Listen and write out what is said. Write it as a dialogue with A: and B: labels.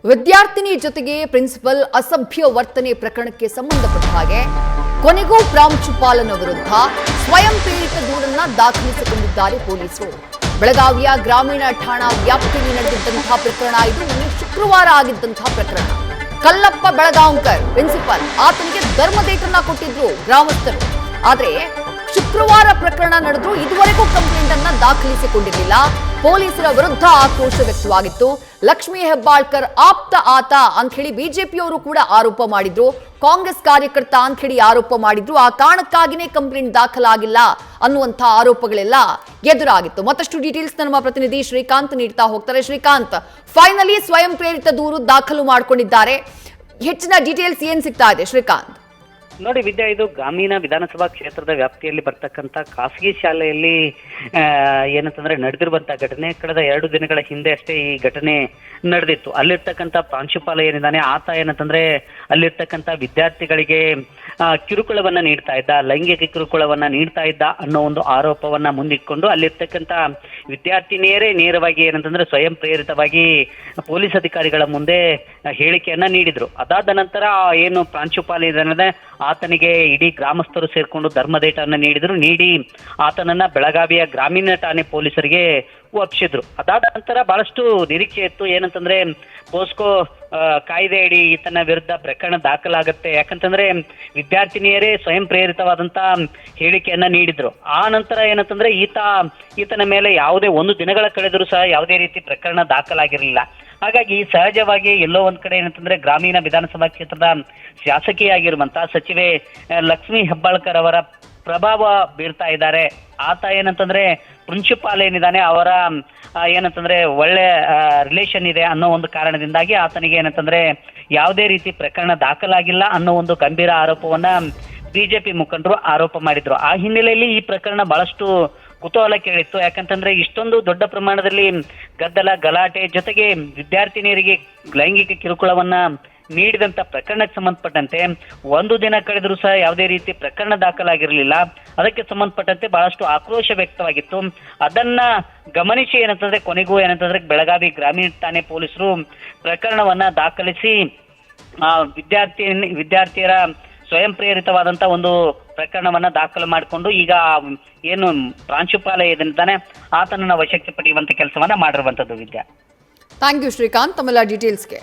A: ವಿದ್ಯಾರ್ಥಿನಿ ಜೊತೆಗೆ ಪ್ರಿನ್ಸಿಪಲ್ ಅಸಭ್ಯ ವರ್ತನೆ ಪ್ರಕರಣಕ್ಕೆ ಸಂಬಂಧಪಟ್ಟ ಹಾಗೆ ಕೊನೆಗೂ ಪ್ರಾಂಶುಪಾಲನ ವಿರುದ್ಧ ಸ್ವಯಂ ಪ್ರೇರಿತ ದೂರನ್ನ ದಾಖಲಿಸಿಕೊಂಡಿದ್ದಾರೆ ಪೊಲೀಸರು. ಬೆಳಗಾವಿಯ ಗ್ರಾಮೀಣ ಠಾಣಾ ವ್ಯಾಪ್ತಿಯಲ್ಲಿ ನಡೆದಿದ್ದಂತಹ ಪ್ರಕರಣ ಇದು. ಶುಕ್ರವಾರ ಆಗಿದ್ದಂತಹ ಪ್ರಕರಣ. ಕಲ್ಲಪ್ಪ ಬೆಳಗಾಂಕರ್ ಪ್ರಿನ್ಸಿಪಲ್ ಆತನಿಗೆ ಧರ್ಮದೇಟನ್ನ ಕೊಟ್ಟಿದ್ರು ಗ್ರಾಮಸ್ಥರು. ಆದ್ರೆ ಶುಕ್ರವಾರ ಪ್ರಕರಣ ನಡೆದ್ರು ಇದುವರೆಗೂ ಕಂಪ್ಲೇಂಟ್ ಅನ್ನ ದಾಖಲಿಸಿಕೊಂಡಿರಲಿಲ್ಲ. ಪೊಲೀಸರ ವಿರುದ್ಧ ಆಕ್ರೋಶ ವ್ಯಕ್ತವಾಗಿತ್ತು. ಲಕ್ಷ್ಮೀ ಹೆಬ್ಬಾಳ್ಕರ್ ಆಪ್ತ ಆತ ಅಂತ ಹೇಳಿ ಬಿಜೆಪಿಯವರು ಕೂಡ ಆರೋಪ ಮಾಡಿದ್ರು. ಕಾಂಗ್ರೆಸ್ ಕಾರ್ಯಕರ್ತ ಅಂತ ಹೇಳಿ ಆರೋಪ ಮಾಡಿದ್ರು. ಆ ಕಾರಣಕ್ಕಾಗಿನೇ ಕಂಪ್ಲೇಂಟ್ ದಾಖಲಾಗಿಲ್ಲ ಅನ್ನುವಂಥ ಆರೋಪಗಳೆಲ್ಲ ಎದುರಾಗಿತ್ತು. ಮತ್ತಷ್ಟು ಡೀಟೇಲ್ಸ್ ನಮ್ಮ ಪ್ರತಿನಿಧಿ ಶ್ರೀಕಾಂತ್ ನೀಡ್ತಾ ಹೋಗ್ತಾರೆ. ಶ್ರೀಕಾಂತ್, ಫೈನಲಿ ಸ್ವಯಂ ಪ್ರೇರಿತ ದೂರು ದಾಖಲು ಮಾಡಿಕೊಂಡಿದ್ದಾರೆ. ಹೆಚ್ಚಿನ ಡೀಟೇಲ್ಸ್ ಏನ್ ಸಿಗ್ತಾ ಇದೆ ಶ್ರೀಕಾಂತ್?
B: ನೋಡಿ ವಿದ್ಯಾ, ಇದು ಗ್ರಾಮೀಣ ವಿಧಾನಸಭಾ ಕ್ಷೇತ್ರದ ವ್ಯಾಪ್ತಿಯಲ್ಲಿ ಬರ್ತಕ್ಕಂಥ ಖಾಸಗಿ ಶಾಲೆಯಲ್ಲಿ ಏನಂತಂದ್ರೆ ನಡೆದಿರುವಂತಹ ಘಟನೆ. ಕಳೆದ 2 ದಿನಗಳ ಹಿಂದೆ ಅಷ್ಟೇ ಈ ಘಟನೆ ನಡೆದಿತ್ತು. ಅಲ್ಲಿರ್ತಕ್ಕಂಥ ಪ್ರಾಂಶುಪಾಲ ಏನಿದ್ದಾನೆ ಆತ ಏನಂತಂದ್ರೆ ಅಲ್ಲಿರ್ತಕ್ಕಂಥ ವಿದ್ಯಾರ್ಥಿಗಳಿಗೆ ಕಿರುಕುಳವನ್ನ ನೀಡ್ತಾ ಇದ್ದ, ಲೈಂಗಿಕ ಕಿರುಕುಳವನ್ನ ನೀಡ್ತಾ ಇದ್ದ ಅನ್ನೋ ಒಂದು ಆರೋಪವನ್ನ ಮುಂದಿಟ್ಕೊಂಡು ಅಲ್ಲಿರ್ತಕ್ಕಂಥ ವಿದ್ಯಾರ್ಥಿನಿಯರೇ ನೇರವಾಗಿ ಏನಂತಂದ್ರೆ ಸ್ವಯಂ ಪ್ರೇರಿತವಾಗಿ ಪೊಲೀಸ್ ಅಧಿಕಾರಿಗಳ ಮುಂದೆ ಹೇಳಿಕೆಯನ್ನ ನೀಡಿದ್ರು. ಅದಾದ ನಂತರ ಏನು ಪ್ರಾಂಶುಪಾಲ ಇದ್ದಾನೆ ಆತನಿಗೆ ಇಡೀ ಗ್ರಾಮಸ್ಥರು ಸೇರ್ಕೊಂಡು ಧರ್ಮದೇಟನ್ನ ನೀಡಿ ಆತನನ್ನ ಬೆಳಗಾವಿಯ ಗ್ರಾಮೀಣ ಠಾಣೆ ಪೊಲೀಸರಿಗೆ ಒಪ್ಪಿಸಿದ್ರು. ಅದಾದ ನಂತರ ಬಹಳಷ್ಟು ನಿರೀಕ್ಷೆ ಇತ್ತು. ಏನಂತಂದ್ರೆ ಪೋಸ್ಕೋ ಕಾಯ್ದೆ ಅಡಿ ಈತನ ವಿರುದ್ಧ ಪ್ರಕರಣ ದಾಖಲಾಗುತ್ತೆ, ಯಾಕಂತಂದ್ರೆ ವಿದ್ಯಾರ್ಥಿನಿಯರೇ ಸ್ವಯಂ ಪ್ರೇರಿತವಾದಂತ ಹೇಳಿಕೆಯನ್ನ ನೀಡಿದ್ರು. ಆ ನಂತರ ಏನಂತಂದ್ರೆ ಈತನ ಮೇಲೆ ಯಾವುದೇ 1 ದಿನಗಳ ಕಳೆದರೂ ಸಹ ಯಾವುದೇ ರೀತಿ ಪ್ರಕರಣ ದಾಖಲಾಗಿರಲಿಲ್ಲ. ಹಾಗಾಗಿ ಸಹಜವಾಗಿ ಎಲ್ಲೋ ಒಂದ್ ಕಡೆ ಏನಂತಂದ್ರೆ ಗ್ರಾಮೀಣ ವಿಧಾನಸಭಾ ಕ್ಷೇತ್ರದ ಶಾಸಕಿಯಾಗಿರುವಂತಹ ಸಚಿವೆ ಲಕ್ಷ್ಮೀ ಹೆಬ್ಬಾಳ್ಕರ್ ಅವರ ಪ್ರಭಾವ ಬೀರ್ತಾ ಇದ್ದಾರೆ. ಆತ ಏನಂತಂದ್ರೆ ಪ್ರಿನ್ಸಿಪಾಲ್ ಏನಿದ್ದಾನೆ ಅವರ ಏನಂತಂದ್ರೆ ಒಳ್ಳೆ ರಿಲೇಷನ್ ಇದೆ ಅನ್ನೋ ಒಂದು ಕಾರಣದಿಂದಾಗಿ ಆತನಿಗೆ ಏನಂತಂದ್ರೆ ಯಾವುದೇ ರೀತಿ ಪ್ರಕರಣ ದಾಖಲಾಗಿಲ್ಲ ಅನ್ನೋ ಒಂದು ಗಂಭೀರ ಆರೋಪವನ್ನ ಬಿಜೆಪಿ ಮುಖಂಡರು ಆರೋಪ ಮಾಡಿದ್ರು. ಆ ಹಿನ್ನೆಲೆಯಲ್ಲಿ ಈ ಪ್ರಕರಣ ಬಹಳಷ್ಟು ಕುತೂಹಲ ಕೇಳಿತ್ತು. ಯಾಕಂತಂದ್ರೆ ಇಷ್ಟೊಂದು ದೊಡ್ಡ ಪ್ರಮಾಣದಲ್ಲಿ ಗದ್ದಲ ಗಲಾಟೆ ಜೊತೆಗೆ ವಿದ್ಯಾರ್ಥಿನಿಯರಿಗೆ ಲೈಂಗಿಕ ಕಿರುಕುಳವನ್ನ ನೀಡಿದಂತ ಪ್ರಕರಣಕ್ಕೆ ಸಂಬಂಧಪಟ್ಟಂತೆ 1 ದಿನ ಕಳೆದರೂ ಸಹ ಯಾವುದೇ ರೀತಿ ಪ್ರಕರಣ ದಾಖಲಾಗಿರಲಿಲ್ಲ. ಅದಕ್ಕೆ ಸಂಬಂಧಪಟ್ಟಂತೆ ಬಹಳಷ್ಟು ಆಕ್ರೋಶ ವ್ಯಕ್ತವಾಗಿತ್ತು. ಅದನ್ನ ಗಮನಿಸಿ ಏನಂತಂದ್ರೆ ಕೊನೆಗೂ ಏನಂತಂದ್ರೆ ಬೆಳಗಾವಿ ಗ್ರಾಮೀಣ ಠಾಣೆ ಪೊಲೀಸರು ಪ್ರಕರಣವನ್ನ ದಾಖಲಿಸಿ ವಿದ್ಯಾರ್ಥಿಯರ ಸ್ವಯಂ ಪ್ರೇರಿತವಾದಂತ ಒಂದು ಪ್ರಕರಣವನ್ನ ದಾಖಲು ಮಾಡಿಕೊಂಡು ಈಗ ಏನು ಪ್ರಾಂಶುಪಾಲ ಏನಿದ್ದಾನೆ ಆತನನ್ನ ವಶಕ್ಕೆ ಪಡೆಯುವಂತ ಕೆಲಸವನ್ನ ಮಾಡಿರುವಂತದ್ದು. ವಿದ್ಯಾ,
A: ಥ್ಯಾಂಕ್ ಯು ಶ್ರೀಕಾಂತ್ ತಮ್ಮೆಲ್ಲ ಡೀಟೇಲ್ಸ್ಗೆ.